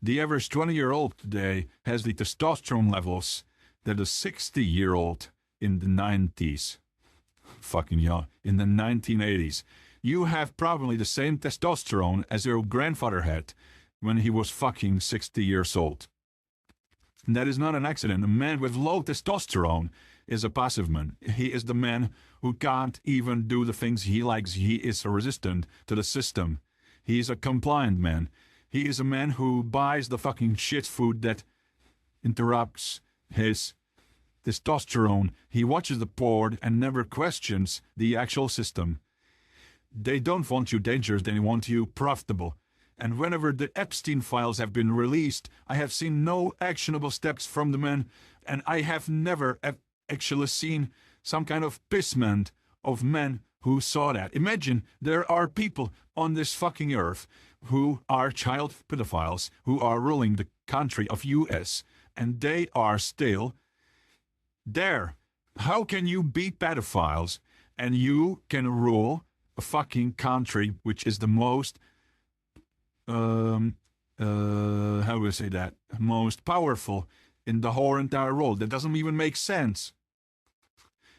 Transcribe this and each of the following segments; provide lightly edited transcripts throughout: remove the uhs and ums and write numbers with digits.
The average 20-year-old today has the testosterone levels that a 60-year-old in the 90s, fucking young, in the 1980s. You have probably the same testosterone as your grandfather had when he was fucking 60 years old. And that is not an accident. A man with low testosterone is a passive man. He is the man who can't even do the things he likes. He is resistant to the system. He is a compliant man. He is a man who buys the fucking shit food that interrupts his testosterone. He watches the porn and never questions the actual system. They don't want you dangerous, they want you profitable. And whenever the Epstein files have been released, I have seen no actionable steps from the men, and I have never actually seen some kind of pissment of men who saw that. Imagine there are people on this fucking earth who are child pedophiles, who are ruling the country of US, and they are still there. How can you be pedophiles and you can rule a fucking country which is the most, how do I say that, most powerful in the whole entire world? That doesn't even make sense.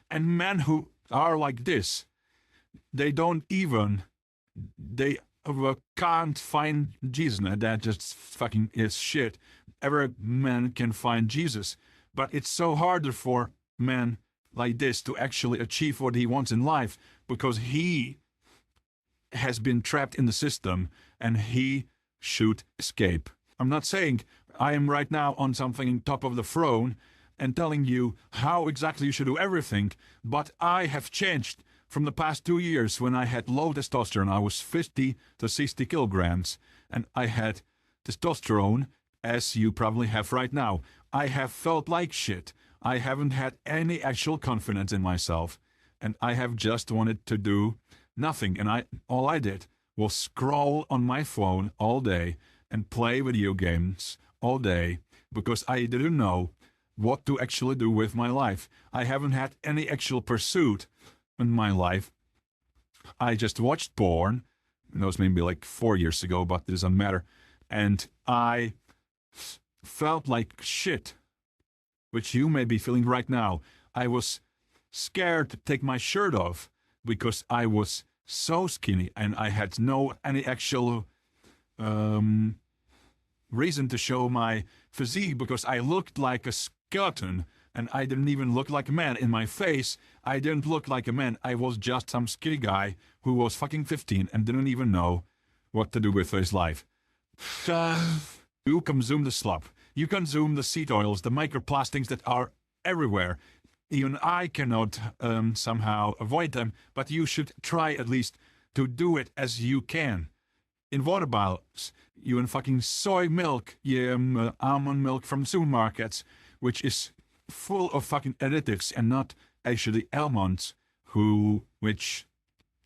And men who are like this, they can't find Jesus. Now, that just fucking is shit. Every man can find Jesus. But it's so harder for men like this to actually achieve what he wants in life because he has been trapped in the system and he should escape. I'm not saying I am right now on something top of the throne and telling you how exactly you should do everything, but I have changed from the past 2 years when I had low testosterone. I was 50 to 60 kilograms and I had testosterone as you probably have right now. I have felt like shit. I haven't had any actual confidence in myself and I have just wanted to do nothing. And all I did was scroll on my phone all day and play video games all day because I didn't know what to actually do with my life. I haven't had any actual pursuit in my life. I just watched porn. That was maybe like 4 years ago, but it doesn't matter. And I felt like shit, which you may be feeling right now. I was scared to take my shirt off because I was so skinny and I had any actual reason to show my physique because I looked like a skeleton and I didn't even look like a man. In my face, I didn't look like a man. I was just some skinny guy who was fucking 15 and didn't even know what to do with his life. You consume the slop. You consume the seed oils, the microplastics that are everywhere. Even I cannot somehow avoid them, but you should try at least to do it as you can. In water bottles, you in fucking soy milk, almond milk from supermarkets, which is full of fucking additives and not actually almonds, which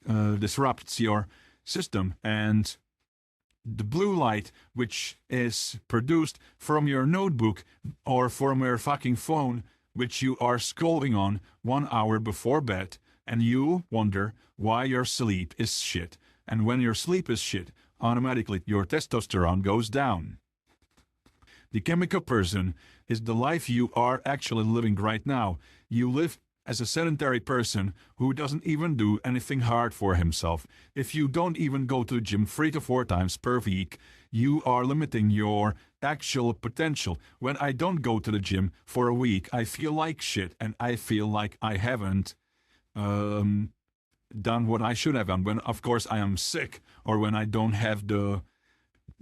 disrupts your system. And the blue light, which is produced from your notebook or from your fucking phone, which you are scrolling on 1 hour before bed, and you wonder why your sleep is shit. And when your sleep is shit, automatically your testosterone goes down. The chemical person is the life you are actually living right now. You live as a sedentary person who doesn't even do anything hard for himself. If you don't even go to the gym 3 to 4 times per week, you are limiting your actual potential. When I don't go to the gym for a week, I feel like shit and I feel like I haven't done what I should have done. When, of course, I am sick or when I don't have the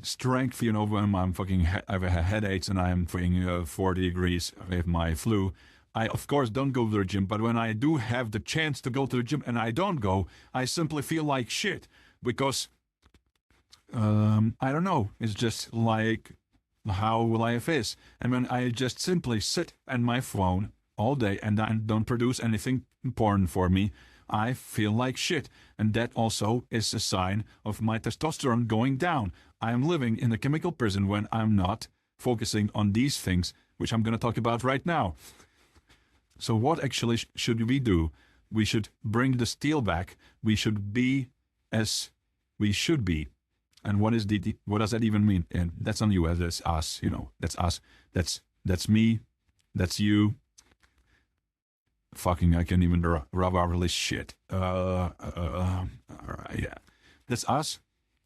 strength, when I'm fucking, I have headaches and I am fucking 40 degrees, I have my flu. I, of course, don't go to the gym, but when I do have the chance to go to the gym and I don't go, I simply feel like shit because, I don't know, it's just like how life is. And when I just simply sit on my phone all day and I don't produce anything important for me, I feel like shit. And that also is a sign of my testosterone going down. I am living in a chemical prison when I'm not focusing on these things, which I'm going to talk about right now. So what actually should we do? We should bring the steel back. We should be as we should be. And what does that even mean? And that's on you, that's us, that's us, that's me, that's you. Fucking, I can't even rub our really shit. All right, yeah. That's us.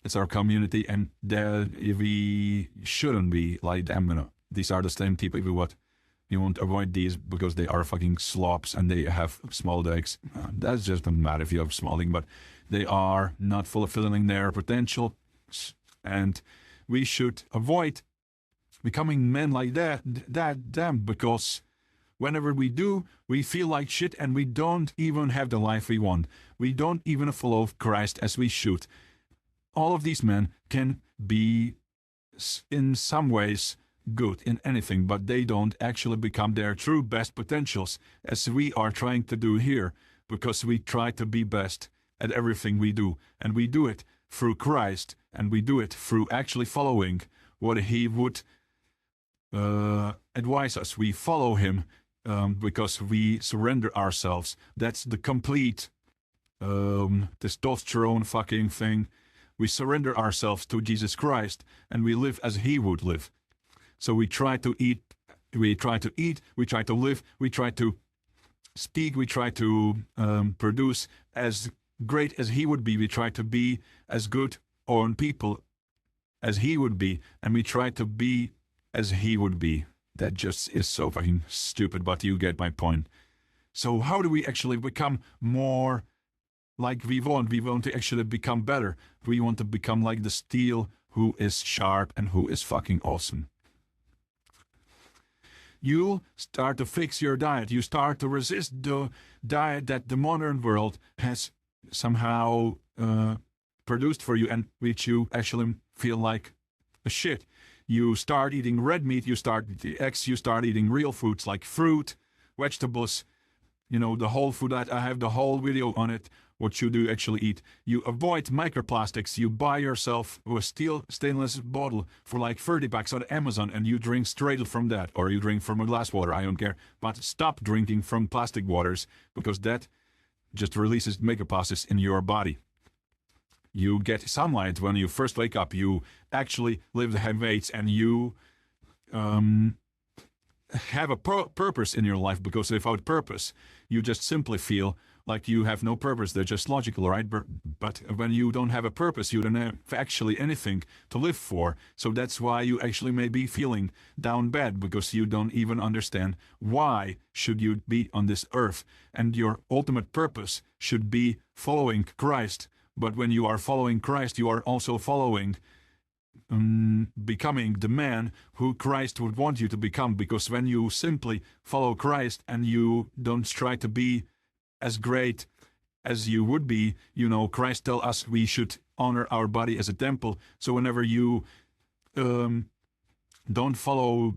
It's our community, and we shouldn't be like them. These are the same people we want to avoid these because they are fucking slobs and they have small dicks. That just doesn't matter if you have small dick, but they are not fulfilling their potential, and we should avoid becoming men like them because whenever we do, we feel like shit and we don't even have the life we want. We don't even follow Christ as we should. All of these men can be, in some ways, good in anything, but they don't actually become their true best potentials, as we are trying to do here, because we try to be best at everything we do. And we do it through Christ, and we do it through actually following what He would advise us. We follow Him because we surrender ourselves. That's the complete testosterone fucking thing. We surrender ourselves to Jesus Christ and we live as He would live. So we try to eat, we try to live, we try to speak, we try to produce as great as He would be. We try to be as good on people as He would be, and we try to be as He would be. That just is so fucking stupid, but you get my point. So how do we actually become more like we want? We want to actually become better. We want to become like the steel who is sharp and who is fucking awesome. You start to fix your diet. You start to resist the diet that the modern world has somehow produced for you and which you actually feel like a shit. You start eating red meat, you start eating eggs, you start eating real foods like fruit, vegetables, the whole food. I have the whole video on it, what you do actually eat. You avoid microplastics. You buy yourself a stainless bottle for like 30 bucks on Amazon and you drink straight from that, or you drink from a glass water, I don't care. But stop drinking from plastic waters because that just releases microplastics in your body. You get sunlight when you first wake up. You actually lift the heavy weights and you have a purpose in your life, because without purpose, you just simply feel like you have no purpose. They're just logical, right? But when you don't have a purpose, you don't have actually anything to live for. So that's why you actually may be feeling down bad, because you don't even understand why should you be on this earth. And your ultimate purpose should be following Christ. But when you are following Christ, you are also following becoming the man who Christ would want you to become. Because when you simply follow Christ and you don't try to be as great as you would be, Christ tells us we should honor our body as a temple. So whenever you don't follow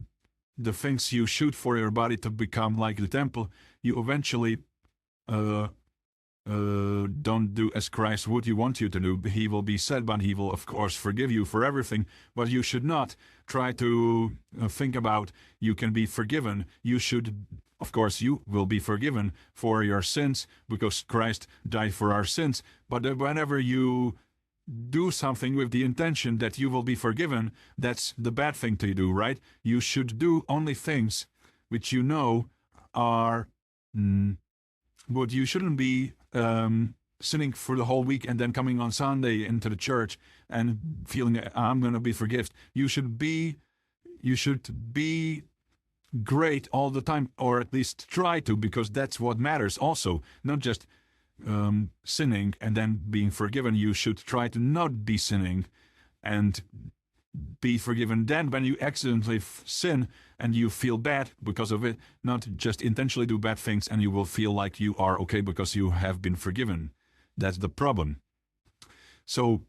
the things you should for your body to become like the temple, you eventually don't do as Christ would you want you to do. He will be sad, but He will of course forgive you for everything. But you should not try to think about you can be forgiven. You should, of course, you will be forgiven for your sins because Christ died for our sins. But whenever you do something with the intention that you will be forgiven, that's the bad thing to do, right? You should do only things which are but you shouldn't be sinning for the whole week and then coming on Sunday into the church and feeling I'm going to be forgiven. You should be great all the time, or at least try to, because that's what matters also. Not just sinning and then being forgiven. You should try to not be sinning and be forgiven. Then when you accidentally sin and you feel bad because of it, not just intentionally do bad things and you will feel like you are okay because you have been forgiven. That's the problem. So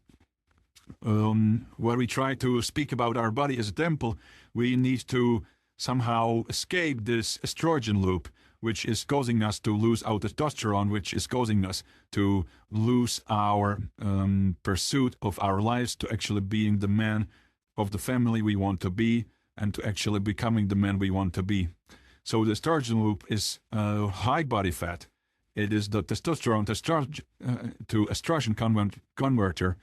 when we try to speak about our body as a temple, we need to somehow escape this estrogen loop, which is causing us to lose our testosterone, which is causing us to lose our pursuit of our lives, to actually being the man of the family we want to be, and to actually becoming the man we want to be. So the estrogen loop is high body fat. It is the testosterone to estrogen converter,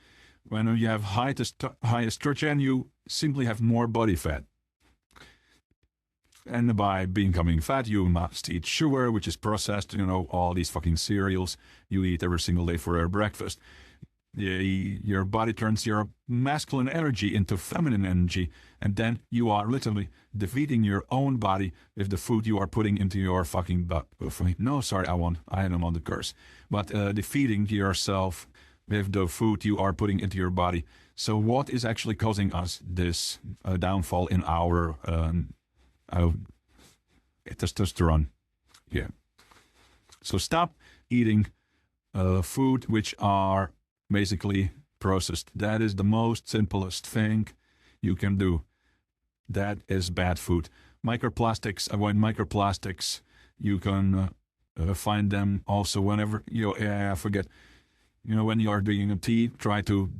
When you have high estrogen, you simply have more body fat. And by becoming fat, you must eat sugar, which is processed, all these fucking cereals you eat every single day for your breakfast. Your body turns your masculine energy into feminine energy, and then you are literally defeating your own body with the food you are putting into your fucking butt. No, sorry, I don't want to curse. But defeating yourself with the food you are putting into your body. So what is actually causing us this downfall in our testosterone? Yeah. So stop eating food which are basically processed. That is the most simplest thing you can do. That is bad food. Microplastics, avoid microplastics. You can find them also whenever I forget. When you are drinking a tea, try to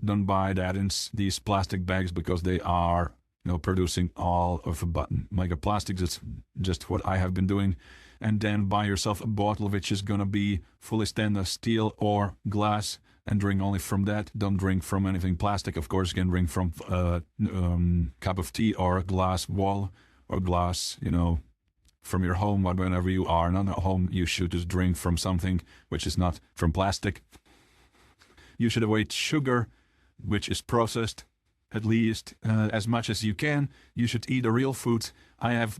don't buy that in these plastic bags because they are producing all of a button. Microplastics is just what I have been doing. And then buy yourself a bottle which is going to be fully stainless steel or glass and drink only from that. Don't drink from anything plastic. Of course, you can drink from cup of tea or a glass wall or glass, from your home. But whenever you are not at home, you should just drink from something which is not from plastic. You should avoid sugar, which is processed, at least as much as you can. You should eat the real foods. I have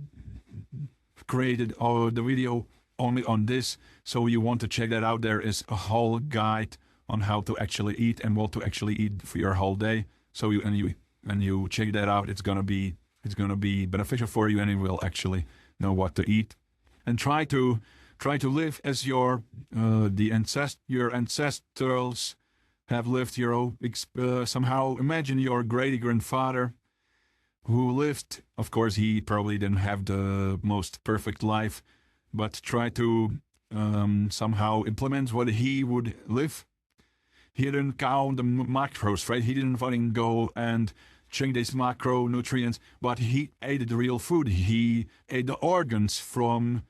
created the video only on this, so you want to check that out. There is a whole guide on how to actually eat and what to actually eat for your whole day. So when you check that out, it's gonna be beneficial for you, and you will actually know what to eat. And try to live as your ancestrals have lived. Somehow imagine your great grandfather who lived. Of course, he probably didn't have the most perfect life, but try to somehow implement what he would live. He didn't count the macros, right? He didn't fucking go and check these macronutrients, but he ate the real food. He ate the organs from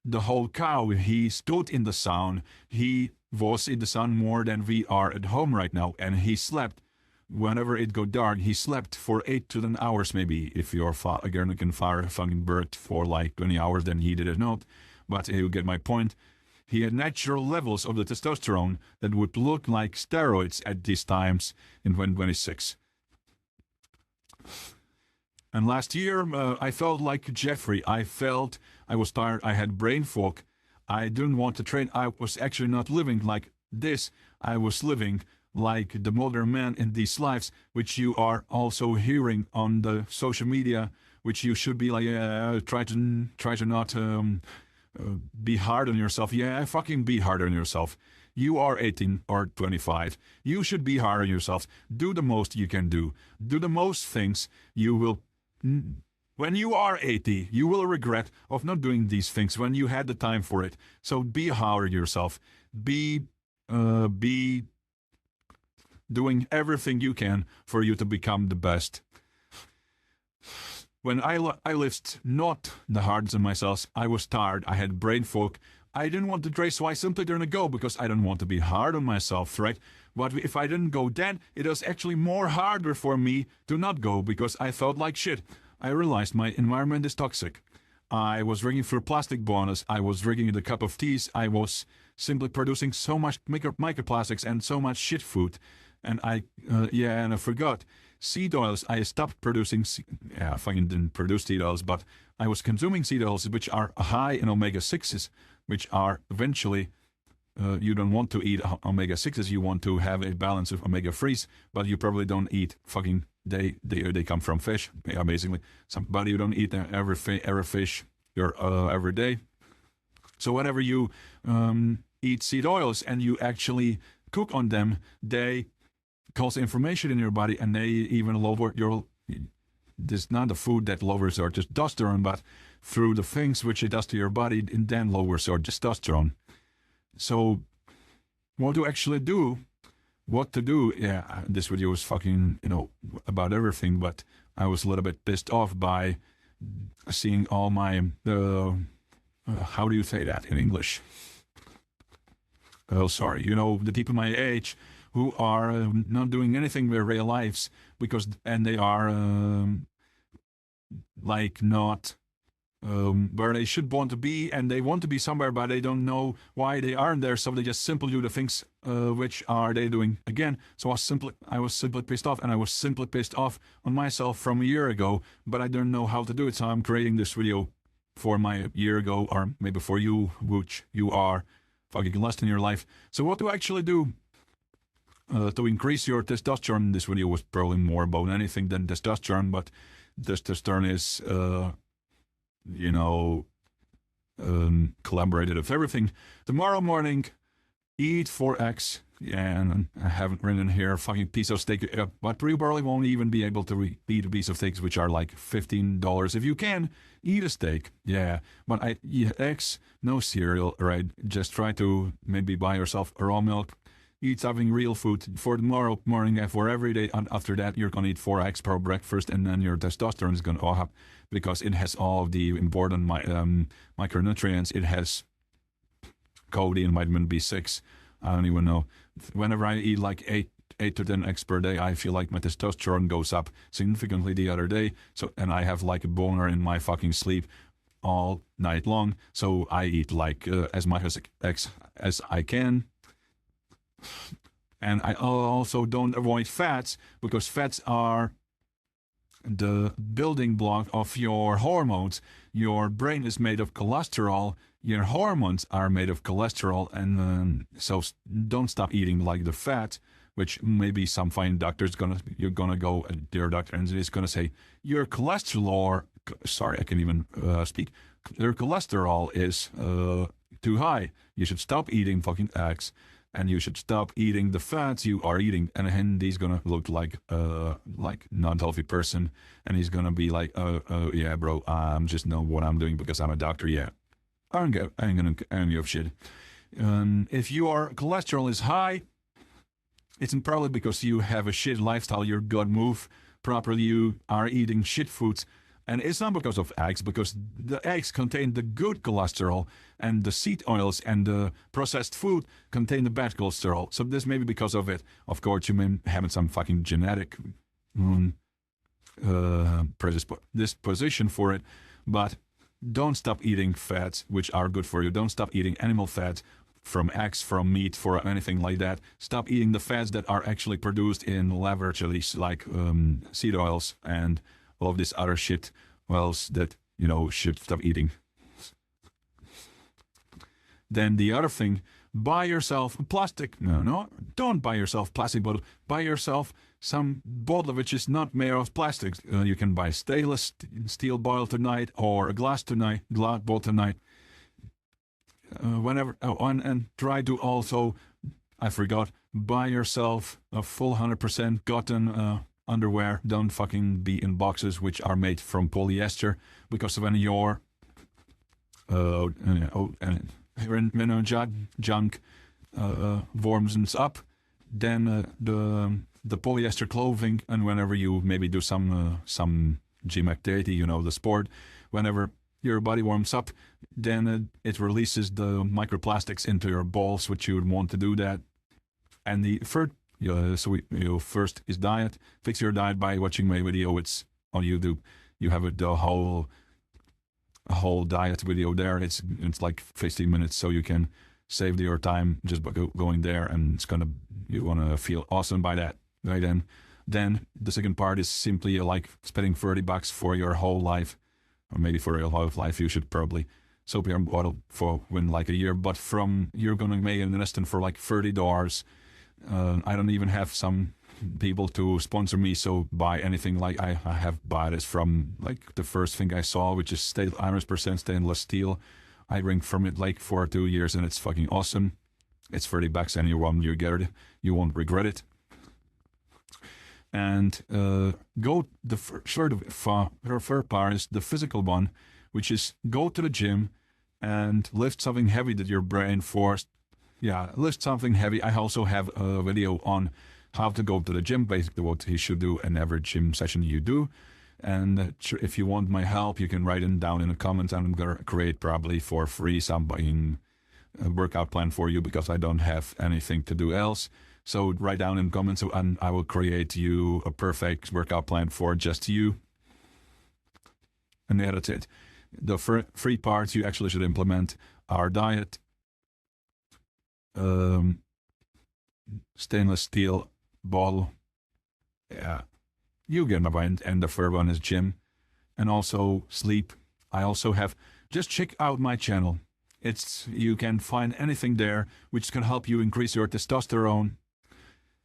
the whole cow. He stood in the sun. He was in the sun more than we are at home right now, and he slept. Whenever it got dark, he slept for 8 to 10 hours, maybe. If you're again, you can fire a fucking bird for like 20 hours, then he did it not. But you get my point. He had natural levels of the testosterone that would look like steroids at these times in 2026. And last year, I felt like Jeffrey. I was tired. I had brain fog. I didn't want to train. I was actually not living like this. I was living like the modern man in these lives, which you are also hearing on the social media, which you should be like, try to not be hard on yourself. Yeah, fucking be hard on yourself. You are 18 or 25. You should be hard on yourself. Do the most you can do. Do the most things you will. When you are 80, you will regret of not doing these things when you had the time for it. So be hard on yourself. Be doing everything you can for you to become the best. When I lived not the hardest on myself, I was tired. I had brain fog. I didn't want to train, so I simply didn't go because I didn't want to be hard on myself, right? But if I didn't go then, it was actually more harder for me to not go because I felt like shit. I realized my environment is toxic. I was drinking through plastic bottles. I was drinking the cup of teas. I was simply producing so much microplastics and so much shit food. And I forgot. Seed oils, I stopped producing, I fucking didn't produce seed oils, but I was consuming seed oils which are high in omega-6s, which are eventually, you don't want to eat omega-6s, you want to have a balance of omega-3s, but you probably don't eat fucking, they come from fish, basically. Somebody you don't eat every fish every day. So whenever you eat seed oils and you actually cook on them, they cause inflammation in your body, and they even lower your. This is not the food that lowers your testosterone, but through the things which it does to your body, it then lowers your testosterone. So, what to actually do? What to do? Yeah, this video was fucking about everything, but I was a little bit pissed off by seeing all my. How do you say that in English? Oh, sorry. The people my age who are not doing anything with their lives and they are like not where they should want to be, and they want to be somewhere, but they don't know why they aren't there. So they just simply do the things which are they doing again. So I was simply pissed off, and I was simply pissed off on myself from a year ago, but I don't know how to do it. So I'm creating this video for my year ago, or maybe for you, which you are fucking lost in your life. So what to actually do to increase your testosterone? This video was probably more about anything than testosterone, but testosterone is collaborated with everything. Tomorrow morning, eat 4 eggs. Yeah, and I haven't written here fucking piece of steak, but you probably won't even be able to eat a piece of steaks, which are like $15. If you can, eat a steak. Yeah, but I eat eggs, no cereal, right? Just try to maybe buy yourself raw milk. Eat something real food for tomorrow morning and for every day. And after that, you're going to eat 4 eggs per breakfast, and then your testosterone is going to go up because it has all of the important micronutrients. It has codeine, vitamin B6. I don't even know. Whenever I eat like 8 to 10 eggs per day, I feel like my testosterone goes up significantly the other day. So, and I have like a boner in my fucking sleep all night long. So I eat like as much as eggs as I can. And I also don't avoid fats, because fats are the building block of your hormones. Your brain is made of cholesterol. Your hormones are made of cholesterol. And so don't stop eating like the fat, which maybe some fine doctor's you're gonna go at your doctor and he's gonna say, your cholesterol, sorry, I can't even speak. Your cholesterol is too high. You should stop eating fucking eggs. And you should stop eating the fats you are eating. And then he's gonna look like not healthy person, and he's gonna be like, yeah, bro, I'm just know what I'm doing because I'm a doctor. Yeah, I ain't gonna any of shit. If your cholesterol is high, it's probably because you have a shit lifestyle. Your gut move properly. You are eating shit foods. And it's not because of eggs, because the eggs contain the good cholesterol, and the seed oils and the processed food contain the bad cholesterol. So this may be because of it. Of course, you may have some fucking genetic disposition for it, but don't stop eating fats, which are good for you. Don't stop eating animal fats from eggs, from meat, for anything like that. Stop eating the fats that are actually produced in laboratories, like seed oils and all of this other shit wells that, should stop eating. Then the other thing, buy yourself plastic. No, don't buy yourself plastic bottle. Buy yourself some bottle which is not made of plastic. You can buy stainless steel bottle tonight, or a glass bottle tonight. And try to also, I forgot, buy yourself a full 100% cotton underwear. Don't fucking be in boxes which are made from polyester, because when your junk warms up, then the polyester clothing, and whenever you maybe do some gym activity, the sport, whenever your body warms up, then it releases the microplastics into your balls, which you would want to do that. And the third, first is diet. Fix your diet by watching my video. It's on YouTube. You have the whole diet video there. It's like 15 minutes, so you can save your time just by going there, and you wanna feel awesome by that, right? And then the second part is simply like spending $30 for your whole life, or maybe for your whole life. You should probably soap your bottle for like a year, but you're gonna make an investment for like $30. I don't even have some people to sponsor me, so buy anything. Like I have bought this from like the first thing I saw, which is 100% stainless steel. I drink from it like for 2 years, and it's fucking awesome. It's $30, and you get it, you won't regret it. And the third part is the physical one, which is go to the gym and lift something heavy that your brain forced. Yeah, lift something heavy. I also have a video on how to go to the gym, basically what he should do in every gym session you do. And if you want my help, you can write it down in the comments, and I'm going to create probably for free some workout plan for you, because I don't have anything to do else. So write down in comments and I will create you a perfect workout plan for just you. And yeah, that's it. The three parts you actually should implement are diet, stainless steel bottle. Yeah, you get my point. And the third one is gym, and also sleep. I also have, just check out my channel. You can find anything there which can help you increase your testosterone.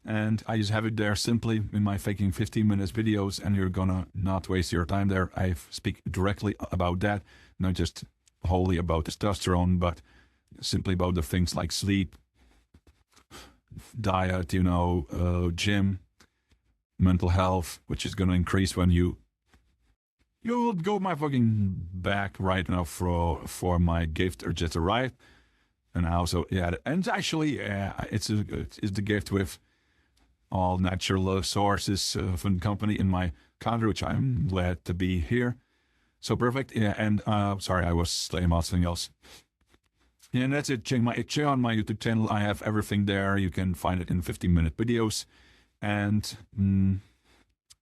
And I just have it there simply in my faking 15 minutes videos, and you're gonna not waste your time there. I speak directly about that, not just wholly about testosterone, but simply about the things like sleep, diet, gym, mental health, which is gonna increase when you'll go my fucking back right now for my gift or just arrived. And also, yeah, and actually, it's the gift with all natural sources from the company in my country, which I'm glad to be here. So perfect. Yeah, and sorry, I was saying about something else. Yeah, and that's it. Check on my YouTube channel. I have everything there. You can find it in 15-minute videos. And in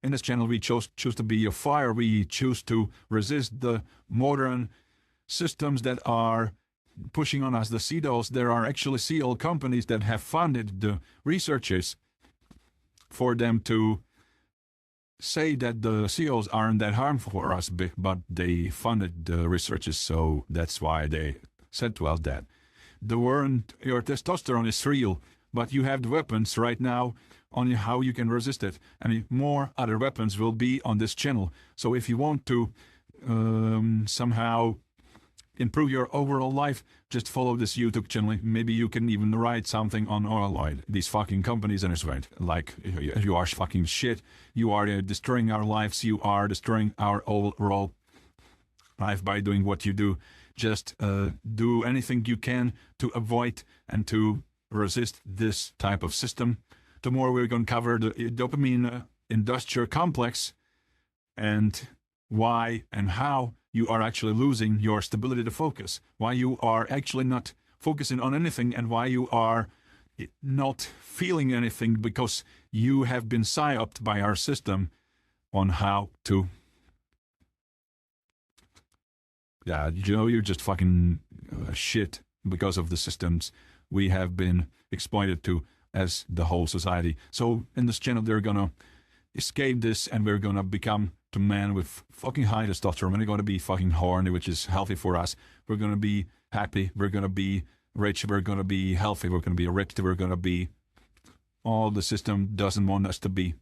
this channel, we choose to be a fire. We choose to resist the modern systems that are pushing on us the CEOs. There are actually CEO companies that have funded the researchers for them to say that the CEOs aren't that harmful for us, but they funded the researchers, so that's why they said to us that your testosterone is real, but you have the weapons right now on how you can resist it, and more other weapons will be on this channel. So if you want to somehow improve your overall life, just follow this YouTube channel. Maybe you can even write something on these fucking companies and it's right. Like, you are fucking shit. You are destroying our lives. You are destroying our overall life by doing what you do. Just do anything you can to avoid and to resist this type of system. Tomorrow we're going to cover the dopamine industrial complex and why and how you are actually losing your stability to focus, why you are actually not focusing on anything, and why you are not feeling anything because you have been psyoped by our system on how to. Yeah, you're just fucking shit because of the systems we have been exploited to as the whole society. So in this channel, they're gonna escape this and we're gonna become the man with fucking high testosterone. We're gonna be fucking horny, which is healthy for us. We're gonna be happy. We're gonna be rich. We're gonna be healthy. We're gonna be rich. We're gonna be all the system doesn't want us to be.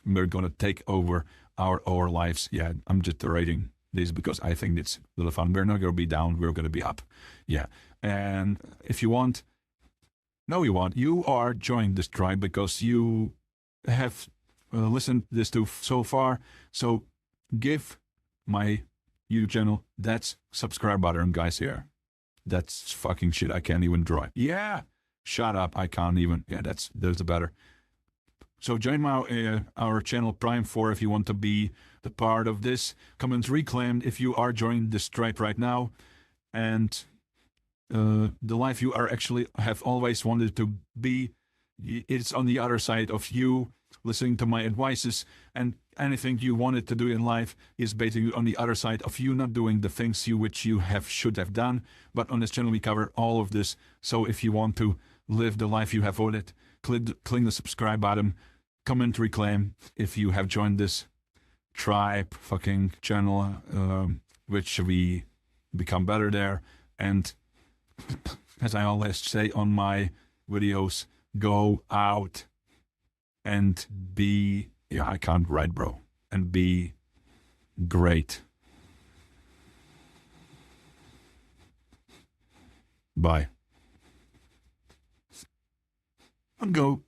We're gonna take over our lives. Yeah, I'm just rating this because I think it's a little fun. We're not gonna be down. We're gonna be up. Yeah, and if you want, you are joining this tribe because you have listened this to so far. So give my YouTube channel that subscribe button, guys. Here, that's fucking shit. I can't even draw it. Yeah, shut up. I can't even. Yeah, there's the better. So join our channel Prime 4 if you want to be the part of this. Comments reclaimed if you are joining this tribe right now, and the life you are actually have always wanted to be. It's on the other side of you listening to my advices, and anything you wanted to do in life is basically on the other side of you not doing the things which you should have done. But on this channel we cover all of this. So if you want to live the life you have wanted, click the subscribe button, comment reclaim if you have joined this tribe fucking channel, which we become better there. And as I always say on my videos, go out and be, yeah, I can't write, bro, and be great. Bye. Go.